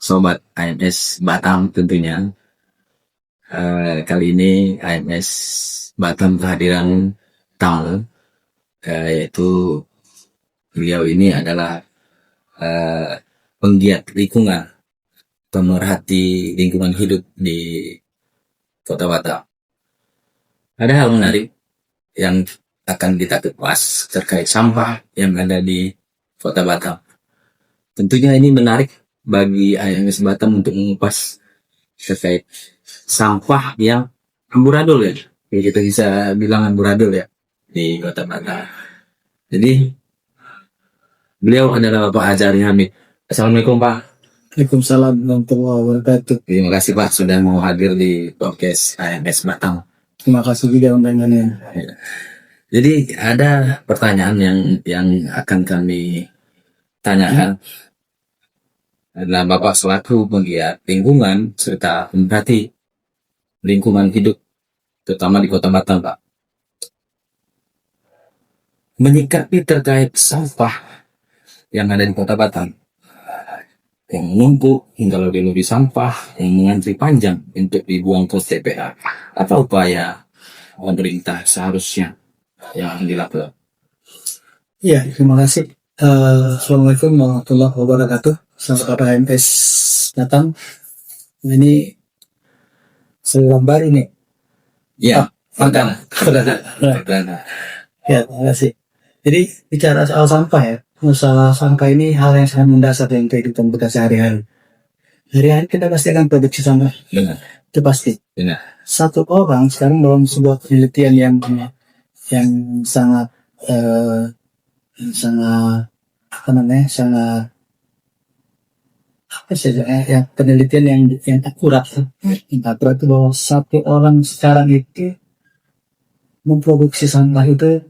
Sobat AMS Batam tentunya. Kali ini AMS Batam kehadiran tamu, yaitu beliau ini adalah penggiat lingkungan, pemerhati lingkungan hidup di Kota Batam. Ada hal menarik yang akan kita kupas terkait sampah yang ada di Kota Batam. Tentunya ini menarik bagi AMS Batam untuk mengupas terkait sampah yang amburadul ya. Kita bisa bilang amburadul ya di Kota Batam. Jadi beliau adalah Bapak Azari Hamid. Assalamualaikum Pak. Waalaikumsalam warahmatullahi wabarakatuh. Terima kasih Pak sudah mau hadir di podcast AMS Batam. Terima kasih juga undangannya. Jadi ada pertanyaan yang akan kami tanyakan. Adalah Bapak selaku penggiat lingkungan serta pemerhati lingkungan hidup, terutama di Kota Batam, Pak. Menyikapi terkait sampah yang ada di Kota Batam, yang menumpuk hingga lobi-lobi sampah, yang mengantri panjang untuk dibuang ke TPA. Apa upaya pemerintah seharusnya yang dilakukan? Ya, terima kasih. Assalamualaikum warahmatullahi wabarakatuh. Sahabat AMS Batam. Ini selang baru nih. Ya, Perdana. Ya, terima kasih. Jadi bicara soal sampah ya. Masalah sampah ini hal yang sangat mendasar dalam kehidupan kita sehari-hari. Hari-hari kita pasti akan produksi sampah. Benar. Itu pasti. Benar. Satu orang sekarang dalam sebuah penelitian yang sangat penelitian yang akurat. Yang akurat itu bahwa satu orang sekarang itu memproduksi sampah itu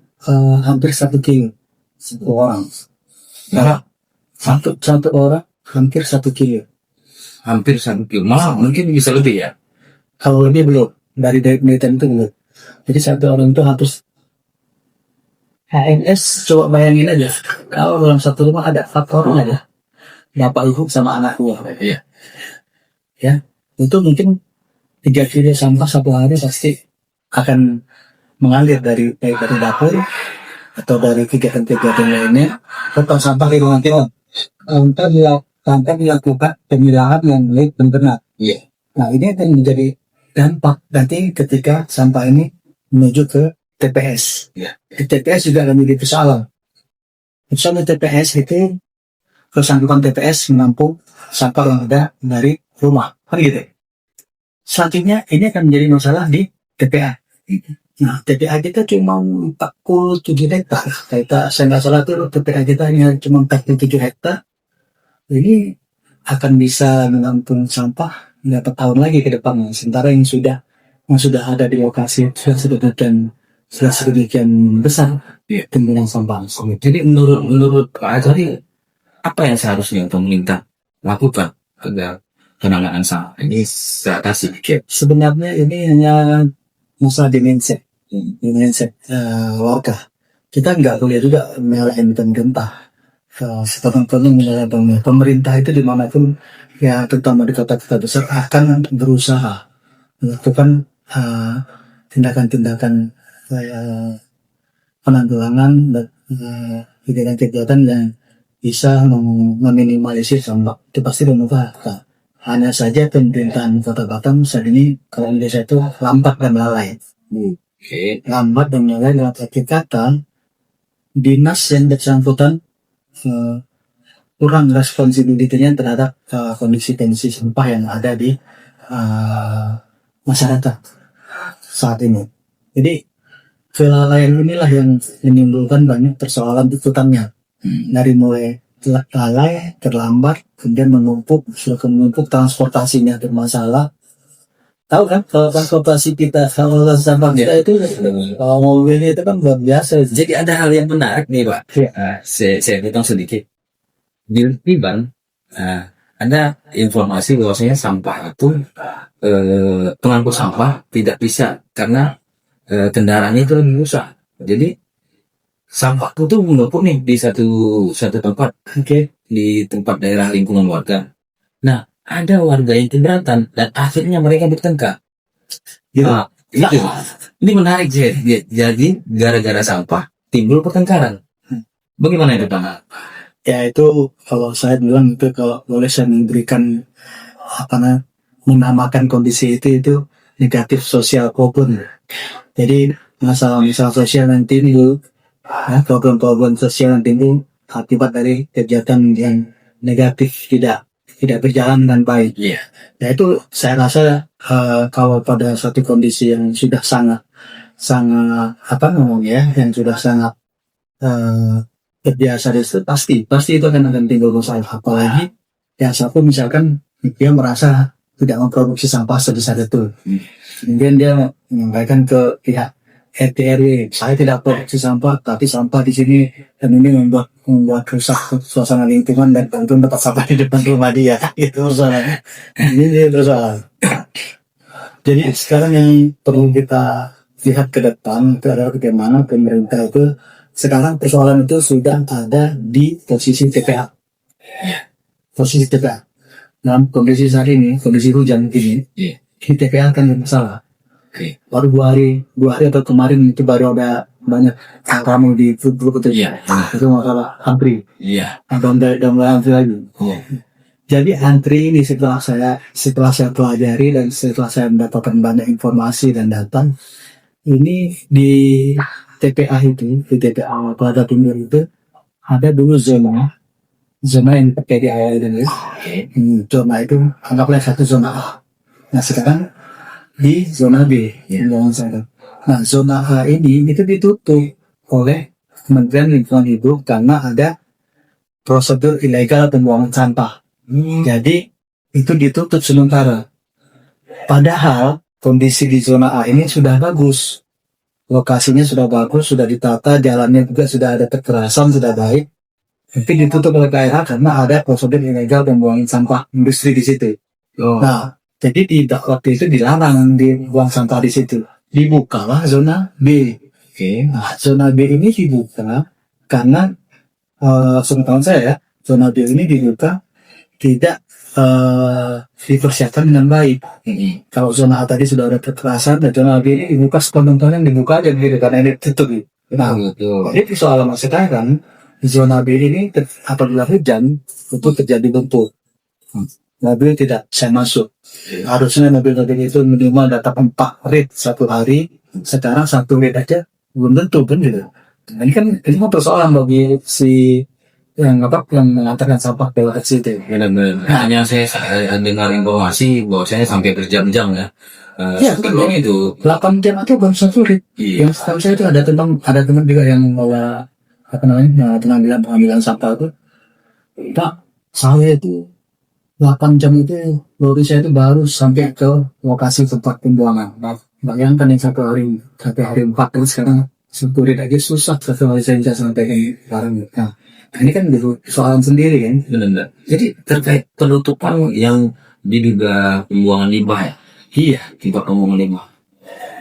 hampir 1 kilo. Satu orang. Nah, Satu orang hampir 1 kilo. hampir 1 kilo. Malah mungkin bisa lebih ya. Kalau lebih belum. Dari penelitian itu belum. Jadi satu orang itu harus HMS, coba bayangin aja. Kalau dalam satu rumah ada 4 orang aja. Bapak ibu sama anak buah. Iya. Ya, itu mungkin 3 kilo sampah satu hari pasti akan mengalir dari dapur atau dari kegiatan-kegiatan lainnya ke tong sampah lingkungan kita tanpa dilakukan pemilahan yang baik dan benar. Iya. Nah, ini akan menjadi dampak nanti ketika sampah ini menuju ke TPS. Iya. Di TPS juga akan menjadi persoalan. Misalnya TPS itu kesanggupan TPS menampung sampah yang ada dari rumah, kan gitu. Selanjutnya ini akan menjadi masalah di TPA. Nah, TPA kita cuma 47 hektar. Saya nggak salah tuh TPA kita hanya cuma 47 hektar. Ini akan bisa menampung sampah berapa tahun lagi ke depan. Sementara yang sudah ada di lokasi sudah sedemikian besar timbunan sampah. Jadi menurut Pak Azari, apa yang seharusnya pemerintah lakukan agar penanganan sampah ini teratasi? Sebenarnya ini hanya masalah dimensi warga. Kita nggak boleh juga menyalahkan pemerintah. Pemerintah itu dimanapun ya, terutama di kota-kota besar akan berusaha melakukan tindakan-tindakan penanggulangan dan kegiatan-kegiatan yang bisa meminimalisir sampah. Itu pasti bermanfaat. Hanya saja pemerintahan Kota Batam saat ini kalau Indonesia itu lambat dan lalai. Lambat dan lalai dalam arti kata dinas yang bersangkutan kurang responsibility-nya terhadap kondisi sampah yang ada di masyarakat saat ini. Jadi kelalaian inilah yang menimbulkan banyak persoalan tuntutannya. Dari mulai lalai, terlambat, kemudian menumpuk transportasinya bermasalah. Tahu kan kalau transportasi kita, kalau sampah kita itu kalau mobilnya itu kan luar biasa. Jadi ada hal yang menarik nih Pak. Saya hitung sedikit. Di Liban ada informasi bahwasanya sampah itu pengangkut sampah tidak bisa karena kendaraannya itu lebih rusak. Jadi sampah itu menumpuk nih di satu tempat, di tempat daerah lingkungan warga. Nah, ada warga yang keberatan dan akhirnya mereka bertengkar. Gitu. Nah, itu. Ini menarik sih. Jadi gara-gara sampah timbul pertengkaran. Bagaimana itu Pak? Ya itu kalau saya bilang itu, kalau boleh saya memberikan apa namanya, menamakan kondisi itu negatif sosial problem. Jadi masalah-masalah sosial yang timbul, ya, problem-problem sosial yang timbul akibat dari kegiatan yang negatif, tidak berjalan dengan baik. Iya. Ya itu saya rasa kalau pada suatu kondisi yang sudah sangat apa namanya ya, yang sudah sangat terbiasa itu, pasti itu akan timbul masalah. Apalagi yang satu misalkan dia merasa tidak memproduksi sampah sebesar itu, kemudian dia menyampaikan ke pihak RT RW, saya tidak produksi sampah, tapi sampah di sini dan ini membuat rusak suasana lingkungan dan tentu tempat sampah di depan rumah dia. Itu persoalannya. Ini persoalan. Jadi sekarang yang perlu kita lihat ke depan itu adalah bagaimana pemerintah itu sekarang persoalan itu sudah ada di posisi TPA. Posisi TPA. Dalam kondisi saat ini, kondisi hujan ini, di TPA kan bermasalah. Baru dua hari atau kemarin itu baru ada banyak tamu di grup itu. Itu masalah antri. Atau udah mulai antri lagi. Jadi antri ini setelah saya pelajari dan setelah saya mendapatkan banyak informasi dan data, ini di TPA itu, di TPA Plata Timur itu ada dulu zona yang pakai di area ini. Zona itu anggaplah satu zona A. Nah sekarang di zona B. Nah zona A ini itu ditutup oleh Kementerian Lingkungan Hidup karena ada prosedur ilegal pembuangan sampah. Jadi itu ditutup sementara. Padahal kondisi di zona A ini sudah bagus. Lokasinya sudah bagus, sudah ditata, jalannya juga sudah ada terkerasan, sudah baik. Tapi ditutup oleh KLH karena ada prosedur ilegal pembuangan sampah industri di situ. Nah, jadi waktu itu dilarang dibuang sampah di situ. Dibukalah zona B. Nah, zona B ini dibuka karena sepengetahuan saya ya, zona B ini dibuka tidak dipersiapkan dengan baik. Kalau zona A tadi sudah ada kekerasan, dan zona B ini dibuka setonton yang dibuka aja gitu karena ini tutup. Nah, jadi soal sekarang zona B ini apabila hujan itu terjadi lumpur. Mobil tidak bisa masuk. Harusnya mobil-mobil itu minimal datang 4 rit satu hari. Sekarang 1 rit aja belum tentu kan gitu. Nah, ini kan persoalan bagi si yang mengantarkan sampah ke lokasi itu. Benar-benar. Hanya saya dengar informasi bahwasanya sampai berjam-jam ya. Sebelum itu 8 jam atau baru 1 rit. Yang setahu saya itu ada teman juga yang bawa pengambilan sampah itu. Pak, saya itu 8 jam itu lori saya itu baru sampai ke lokasi tempat pembuangan. Nah, bayangkan yang satu hari 4 terus sekarang 10 rit aja susah satu hari saya bisa sampai barang. Nah, ini kan soalan sendiri kan. benar. Jadi terkait penutupan yang diduga pembuangan limbah ya. Iya, Tempat pembuangan limbah.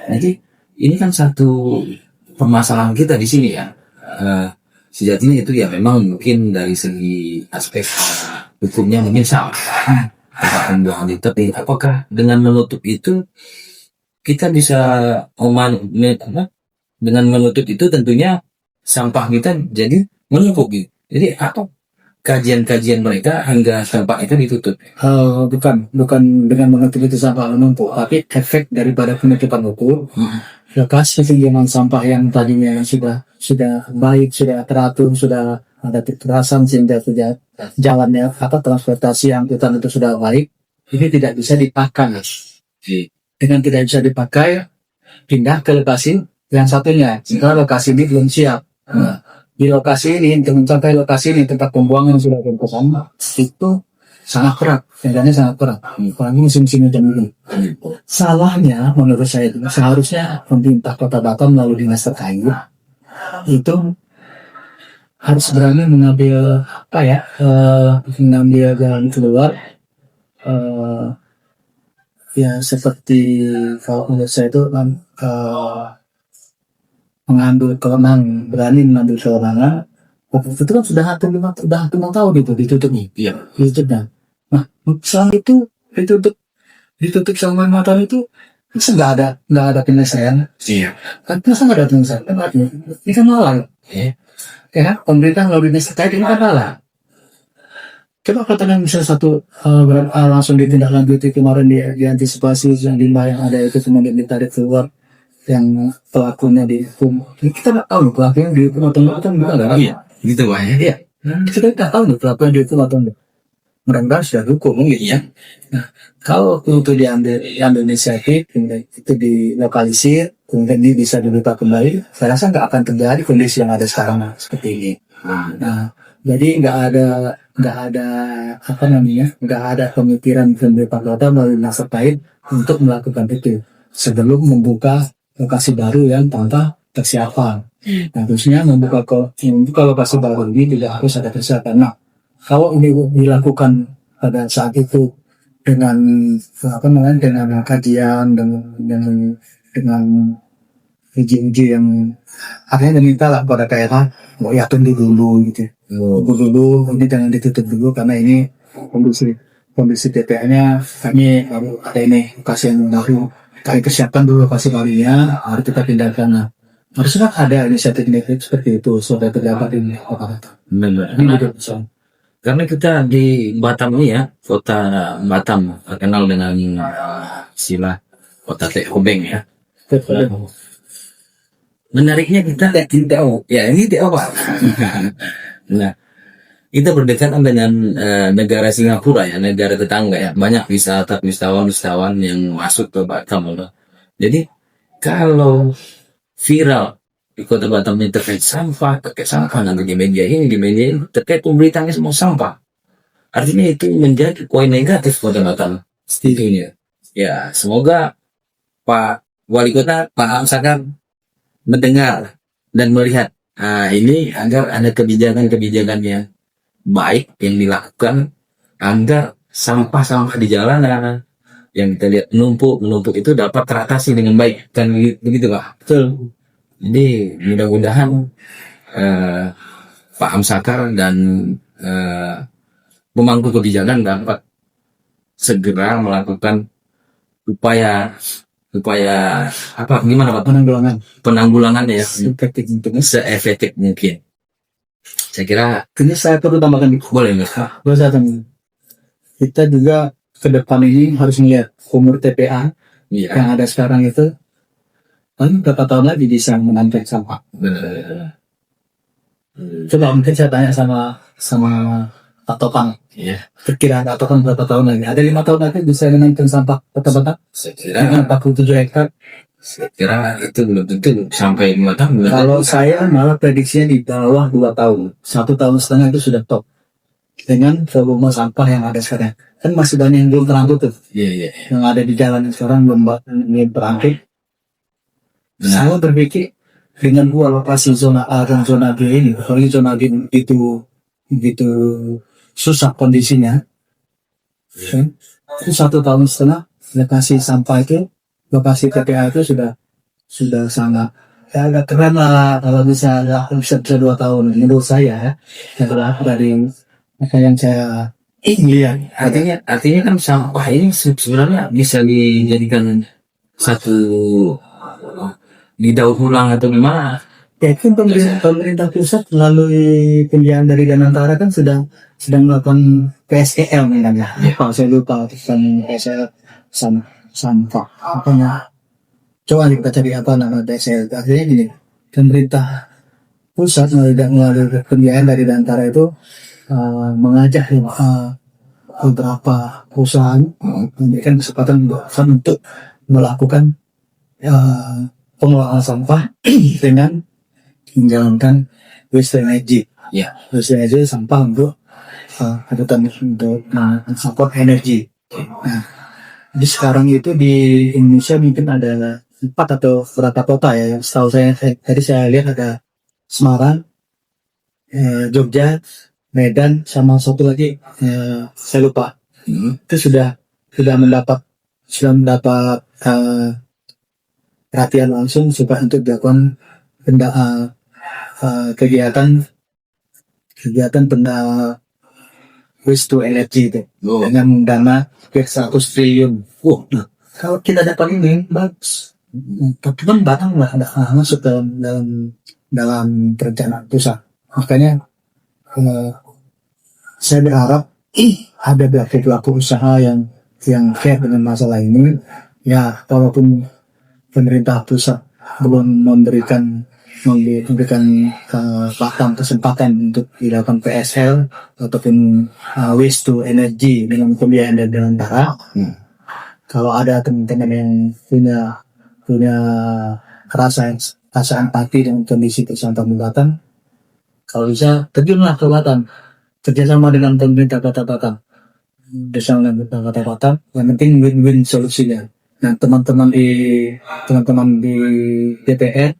Jadi ini kan satu permasalahan kita di sini ya. Sejatinya itu ya memang mungkin dari segi aspek hukumnya mungkin salah. Tempat pembuangan itu, tapi apakah dengan menutup itu kita bisa dengan menutup itu tentunya sampah kita jadi menumpuk gitu. Jadi atau kajian-kajian mereka hingga sampah itu ditutup. bukan dengan menutup itu sampah menumpuk, tapi efek daripada penutupan itu lokasi pembuangan sampah yang tadinya sudah baik, sudah teratur, sudah ada kekerasan sehingga sudah jalannya transportasi angkutan itu sudah baik, ini tidak bisa dipakai. Dengan tidak bisa dipakai, pindah ke lokasi yang satunya. Karena lokasi ini belum siap. Nah, di lokasi ini, untuk mencapai lokasi ini tempat pembuangan yang sudah berkesan itu sangat berat, medannya sangat berat. Apalagi musim-musim hujan ini. Salahnya menurut saya itu seharusnya pemerintah Kota Batam melalui dinas terkait itu harus berani mengambil mengambil jalan keluar. Ya seperti kalau menurut saya itu mengambil kewenangan, berani mengambil kewenangan. Itu kan sudah hampir 5 tahun itu ditutup nih. Iya. Ditutupnya. Nah, selang itu ditutup sama mata itu masa nggak ada penyelesaian. Iya. Kan masa nggak ada penyelesaian? Kan artinya ini kan malah Iya. ya pemerintah nggak dinas terkait ini kan malah. Coba katakan misalnya satu langsung ditindaklanjuti kemarin diantisipasi yang limbah yang ada itu kemudian ditarik keluar yang pelakunya dihukum. Kita nggak tahu pelakunya dihukum atau enggak kan enggak ada. Iya. Gitu Pak ya. Iya. Kita nggak tahu pelakunya dihukum atau enggak. Mudah-mudahan sudah dihukum gitu ya. Nah, kalau itu diambil inisiatif, kemudian itu dilokalisir, kemudian ini bisa dibuka kembali, saya rasa nggak akan terjadi kondisi yang ada sekarang seperti ini. Nah, jadi nggak ada apa namanya, nggak ada pemikiran pemerintah kota melalui dinas terkait untuk melakukan itu sebelum membuka lokasi baru yang tanpa persiapan. Nah, terusnya membuka lokasi baru ini tidak harus ada persiapan. Nah, kalau ini dilakukan pada saat itu dengan apa namanya dengan kajian dengan uji-uji yang akhirnya diminta lah pada daerah mau ya tunggu dulu gitu, tunggu dulu ini jangan ditutup dulu karena ini kondisi TPA-nya kami baru ada ini lokasi yang baru kami persiapkan dulu lokasi barunya harus kita pindahkan. Nah, harusnya ada inisiatif seperti itu sudah terdapat ini Benar. ini gitu so. Karena kita di Batam ini ya, kota Batam terkenal dengan istilah kota teh obeng ya. Menariknya kita TO, ya ini TO Pak. Nah, kita berdekatan dengan negara Singapura ya, negara tetangga ya. Banyak wisatawan yang masuk ke Batam. Loh. Jadi kalau viral di kota Batam ini terkait sampah nanti di media ini terkait pemberitaannya semua sampah. Artinya itu menjadi poin negatif kota Batam. Setidaknya. Ya, semoga Pak Wali Kota Pak Amsakar mendengar dan melihat ini agar ada kebijakan-kebijakan yang baik yang dilakukan agar sampah-sampah di jalanan yang kita lihat menumpuk itu dapat teratasi dengan baik kan begitu Pak. Betul. Jadi mudah-mudahan Pak Amsakar dan pemangku kebijakan dapat segera melakukan upaya apa gimana Pak penanggulangan ya seefektif mungkin. Saya kira ini saya perlu tambahkan boleh nggak? Kita juga ke depan ini harus melihat umur TPA yang ada sekarang itu kan berapa tahun lagi bisa menampung sampah. Coba mungkin saya tanya sama Pak Topang. Iya. Perkiraan Pak Topang berapa tahun lagi? Ada 5 tahun lagi bisa menampung sampah kota-kota? Saya kira Dengan 47 hektar. Saya kira itu belum tentu sampai 5 tahun. Kalau saya malah prediksinya di bawah 2 tahun. 1,5 tahun itu sudah top. Dengan volume sampah yang ada sekarang. Kan masih banyak yang belum terangkut tuh. Iya. Yang ada di jalan sekarang belum terangkut. Saya berpikir dengan dua lokasi zona A dan zona B ini, kalau zona B itu susah kondisinya, itu 1,5 tahun lokasi sampah itu, lokasi TPA itu sudah sangat ya agak keren lah kalau bisa 2 tahun menurut saya ya dari apa yang saya lihat. Artinya kan sampah ini sebenarnya bisa dijadikan satu didaur ulang atau gimana? Ya itu pemerintah pusat melalui pembiayaan dari Danantara kan sedang melakukan PSEL namanya. Saya lupa bukan PSEL sampah apanya. Coba kita cari apa nama PSEL. Akhirnya gini, pemerintah pusat melalui pembiayaan dari Danantara itu mengajak beberapa perusahaan memberikan kesempatan untuk melakukan pengelolaan sampah dengan menjalankan waste energy. Ya. Waste energy sampah untuk untuk support energi. Nah, di sekarang itu di Indonesia mungkin ada 4 atau berapa kota ya. Setahu saya tadi saya lihat ada Semarang, Jogja, Medan, sama satu lagi saya lupa. Itu sudah mendapat perhatian langsung supaya untuk dilakukan kegiatan waste to energy itu Oh. dengan dana hampir 100 triliun. Nah, kalau kita dapat ini bagus. Tapi kan Batam nggak ada masuk dalam perencanaan pusat. Makanya saya berharap ada pelaku usaha yang care dengan masalah ini. Ya, walaupun pemerintah pusat belum memberikan Batam kesempatan untuk dilakukan PSL ataupun waste to energy dengan pembiayaan dari negara. Kalau ada teman-teman yang punya rasa empati dengan kondisi kesehatan Batam, kalau bisa terjunlah ke Batam, kerjasama dengan pemerintah Kota Batam, bersama dengan Kota Batam. Yang penting win-win solusinya. Nah, teman-teman di DPR,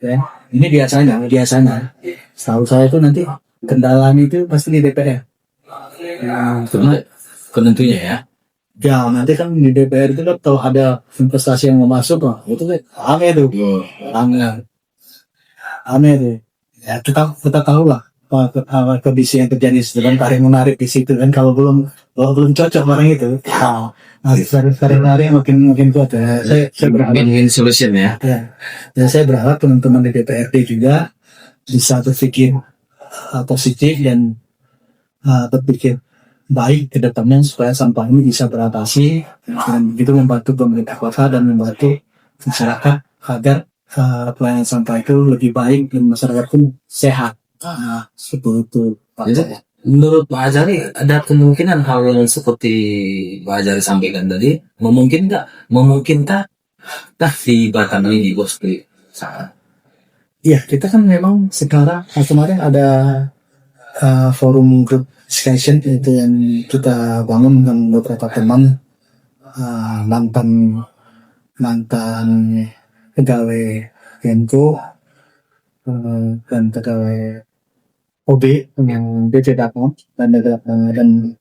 ya, ini biasanya, setahu saya itu nanti kendalanya itu pasti di DPR. Penentunya ya. Ya, nanti kan di DPR itu kan kalau ada investasi yang mau masuk, itu kan aneh tuh. Aneh tuh. Ya, kita tahu lah apa kondisi yang terjadi sedang tarik menarik di situ kan. Kalau belum cocok orang itu, tarik menarik makin kuat ya. Saya berharap Win-win solution ya. dan saya berharap teman-teman di DPRD juga bisa berpikir positif dan berpikir baik ke depannya supaya sampah ini bisa beratasi dan begitu membantu pemerintah kota dan membantu masyarakat agar pelayanan sampah itu lebih baik dan masyarakat pun sehat. Seperti itu. Jadi, menurut Pak Azari ada kemungkinan hal yang seperti Pak Azari sampaikan tadi memungkinkan di Batam ini bos Iya, kita kan memang sekarang kemarin ada forum group discussion itu yang kita bangun dengan beberapa teman mantan pegawai Genko dan pegawai OB yang BC Dakom dan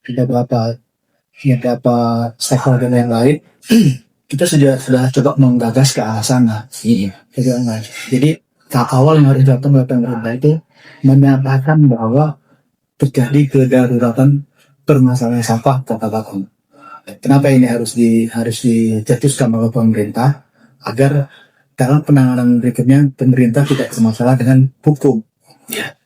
beberapa stakeholder yang lain. Kita sudah coba menggagas ke arah sana. Jadi tahap awal yang harus dilakukan oleh pemerintah itu menyatakan bahwa terjadi kedaruratan permasalahan sampah Kota Batam. Kenapa ini harus dicetuskan oleh pemerintah agar dalam penanganan berikutnya pemerintah tidak bermasalah dengan hukum.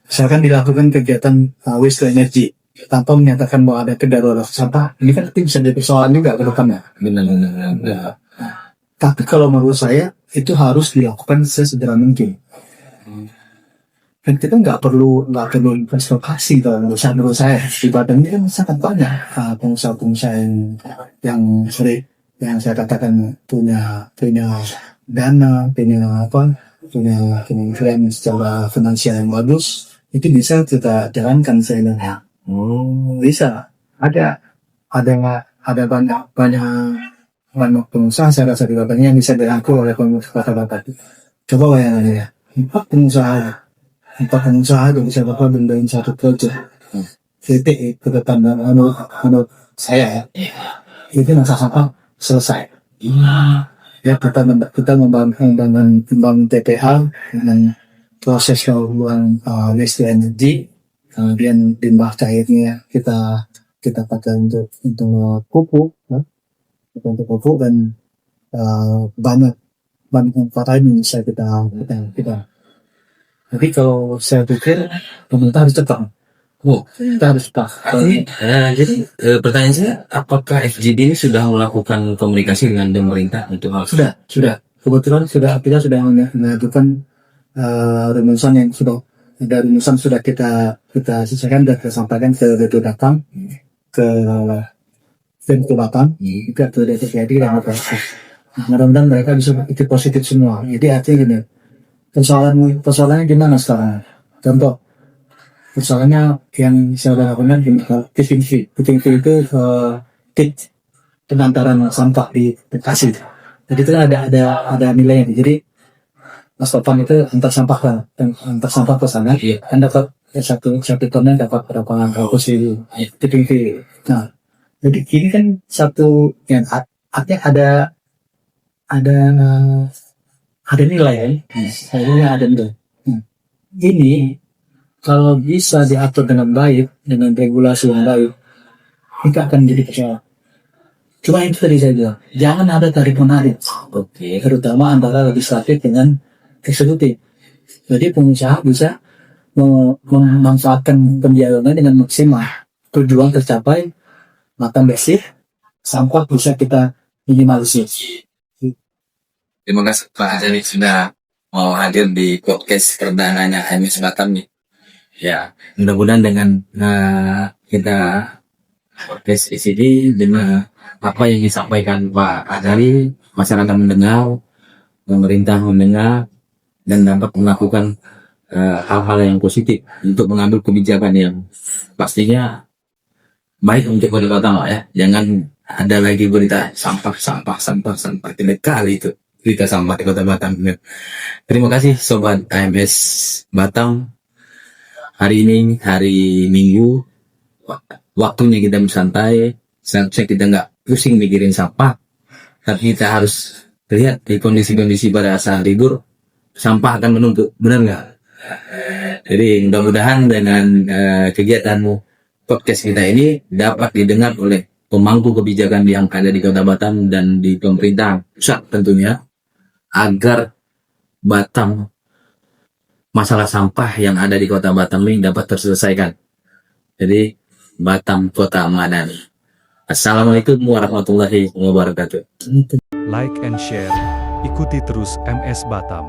Misalkan dilakukan kegiatan waste to energy tanpa menyatakan bahwa ada kedaruratan sampah, ini kan bisa jadi persoalan juga ke depannya. Benar. Tapi kalau menurut saya itu harus dilakukan sesegera mungkin. Dan kita nggak perlu investasi kalau menurut saya di Batam ini kan sangat banyak pengusaha-pengusaha yang saya katakan punya dana, punya kemungkinan secara finansial yang bagus, itu bisa kita jalankan saya. Bisa. Ada banyak pengusaha saya rasa di Batam yang bisa dirangkul oleh pemerintah Batam. Coba bayangkan ya, 4 pengusaha itu bisa bakal bendain satu proyek. Titik ke depan menurut saya itu masa sampah selesai. Ya, kita membangun TPA dengan proses pembuangan waste to energy, kemudian limbah cairnya kita pakai untuk pupuk, untuk pupuk dan banyak manfaat lain bisa kita. Jadi kalau saya pikir pemerintah harus cepat. Kita harus cepat. Jadi pertanyaan saya, apakah FGD ini sudah melakukan komunikasi dengan pemerintah untuk hal Sudah. Kebetulan kita sudah mengajukan rumusan yang sudah kita selesaikan dan kita sampaikan ke DPR Batam, ke Batam, juga ke DPRD dan DPR. Mudah-mudahan mereka bisa berpikir positif semua. Jadi artinya gini, persoalannya gimana sekarang? Contoh, persoalannya yang saya udah lakukan tipping fee itu pengantaran sampah di Bekasi. Jadi itu ada nilainya. Jadi Mas Topan itu antar sampah ke sana, kan dapat satu tonnya dapat berapa kursi tipping fee. Nah, jadi ini kan satu yang artinya ada nilai, ada nilai. Ini kalau bisa diatur dengan baik, dengan regulasi yang baik, itu akan jadi persoalan. Cuma itu tadi saya bilang, jangan ada tarik menarik, Oke. terutama antara legislatif dengan eksekutif. Jadi pengusaha bisa memanfaatkan pembiayaannya dengan maksimal. Tujuan tercapai, makan bersih, sampah bisa kita minimalisir. Terima kasih Pak Azari sudah mau hadir di podcast perdananya HMS Batam nih. Ya, mudah-mudahan dengan kita podcast di sini dengan apa yang disampaikan Pak Azari, masyarakat mendengar, pemerintah mendengar, dan dapat melakukan hal-hal yang positif untuk mengambil kebijakan yang pastinya baik untuk Kota Batam ya. Jangan ada lagi berita sampah tidak kali itu berita sampah di Kota Batam. Terima kasih Sobat AMS Batam. Hari ini hari Minggu, waktunya kita bersantai. Seharusnya kita nggak pusing mikirin sampah, tapi kita harus lihat di kondisi-kondisi pada saat libur sampah akan menumpuk, benar nggak? Jadi mudah-mudahan dengan kegiatanmu podcast kita ini dapat didengar oleh pemangku kebijakan yang ada di Kota Batam dan di pemerintah pusat tentunya, agar Batam masalah sampah yang ada di Kota Batam ini dapat terselesaikan. Jadi Batam Kota Madani. Assalamualaikum warahmatullahi wabarakatuh. Like and share, ikuti terus MS Batam.